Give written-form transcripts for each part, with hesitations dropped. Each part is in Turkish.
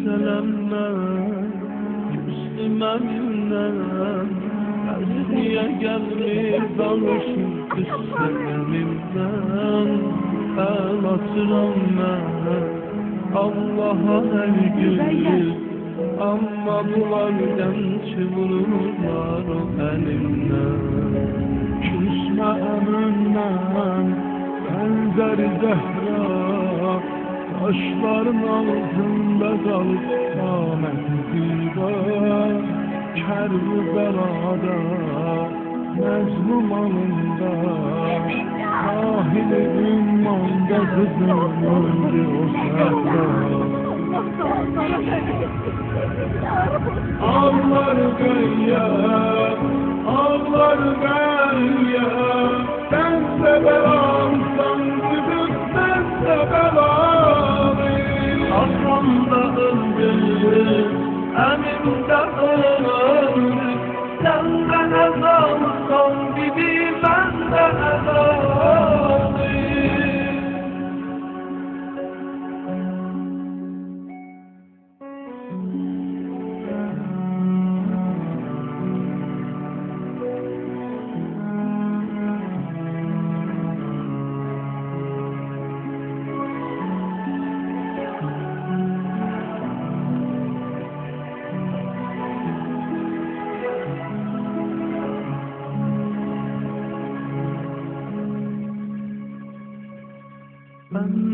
Selamlar Müslümanlar Niye gelmiş danışır düşlerimden Ağlatırım ben Allah'a her gün Ama bularken çıvırırlar o elimden Küsme önünden benzer zehra Taşların altında kalıp kâmet zira Kerbela'da mezlum alında Sahil-i ümmanda kızım öldü o sehra Ağlar gayyar, ağlar gayyar Sense belamsan gidip sense belamı Aslan'da öldü Elimde öldü Sen bana zalsan gibi ben de azalıyım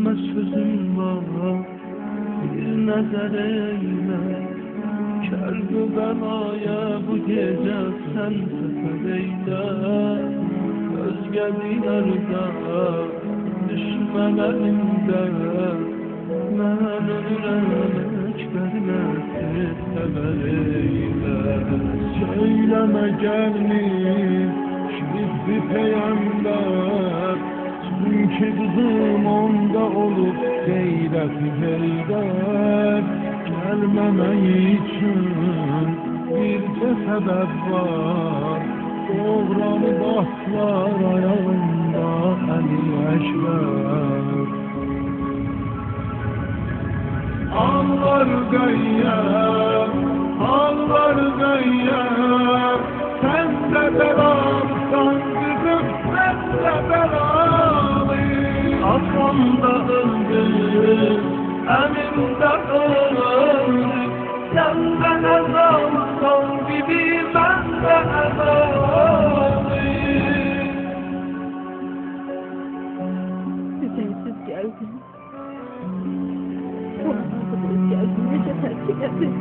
Ama sözüm var bir nazar eyle Kerb-i belaya bu gece sen sefer eyle Özge diyarda düşmelerimde Ben ölürüm ekberine sever eyle Söyleme gelmiş bir peygamber Çünkü kızım onda olup gayreti peyder Gelmemeyi için birce sebep var Doğranı baklar ayağında Ali Eşber Ağlar gayyar, ağlar gayyar Sen de belamsan kızım sen de belamı Aslan'da öldü, elimde öldü Sen bana zalsan gibi ben de azalıyım Sensiz geldim Sonrasız geldim, nece terk edin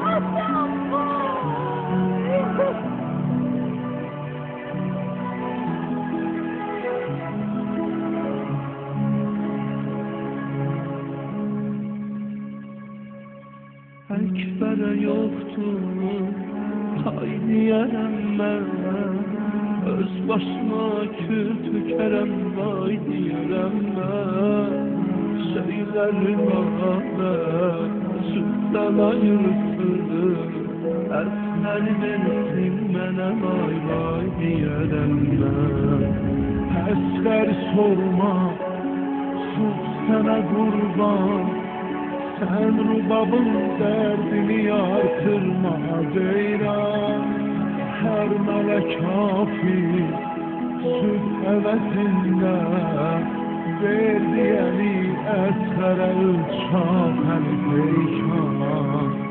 Atam Ekber'e yoktur tay diyerem ben Öz başıma kül tükerem vay diyerem ben Söyler bana sütten ayırsın Esmer versin bana vay vay diyerem ben Esmer sorma sus sana kurban Sen rubabın derdini artırma ceyran Her melek kafir süt evesinde Ver diyeni eshere ılçak hani peykan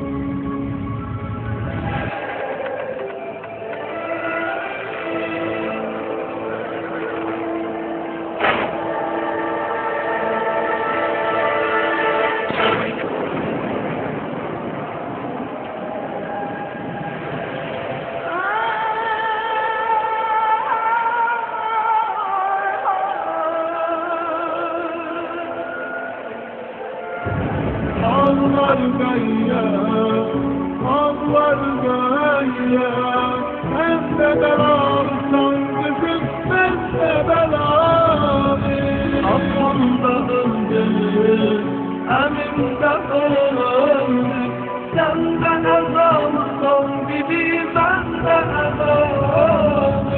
Ağlar gayyar, ağlar gayyar Sen de belamsan kızım sen de belamı Aslan'da öldü, elimde öldü Sen bana zalsan gibi ben de azalıyım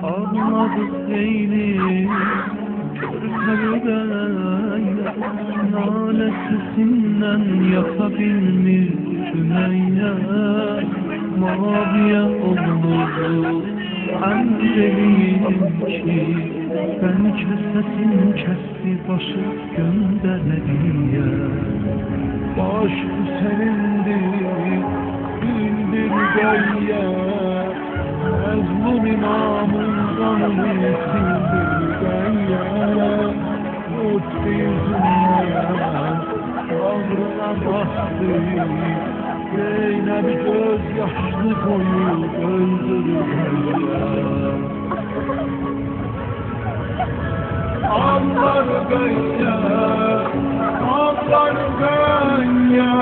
Ağladık Zeynep körpelerde, nale sesinden yapabilmiş Sümeyye. Maviye olurdu annelim ki, ben kesesin kesti başı göndermediye. Baş senindir bildir gayye, mezlum imamın kanını sildir gayye. Lütfi yüzünden bağrına bastı, Zeynep gözyaşlı koyup öldürür. Ağlar gayya, ağlar gayya,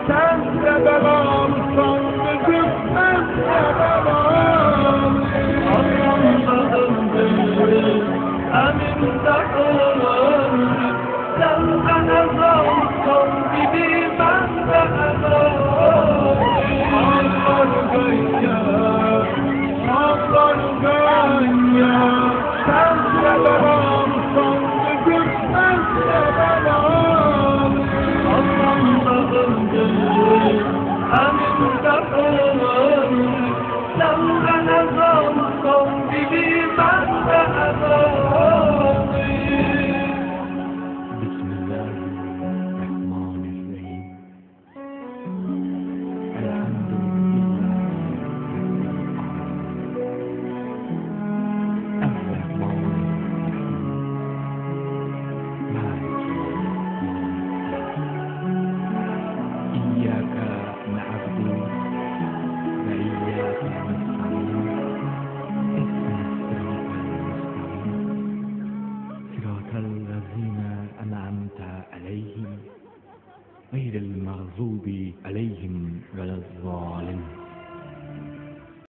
sen de belamsan kızım, sen de belam. Allah'ım öldür, eminde olur, sen de ezalsan gibi ben de ezal. Ağlar gayya, ağlar gayya, sen de belamsan kızım, sen de belam. Allah'ım öldür, eminde olur, sen de ezalsan gibi ben de ezal. غير المغضوب عليهم ولا الضالين.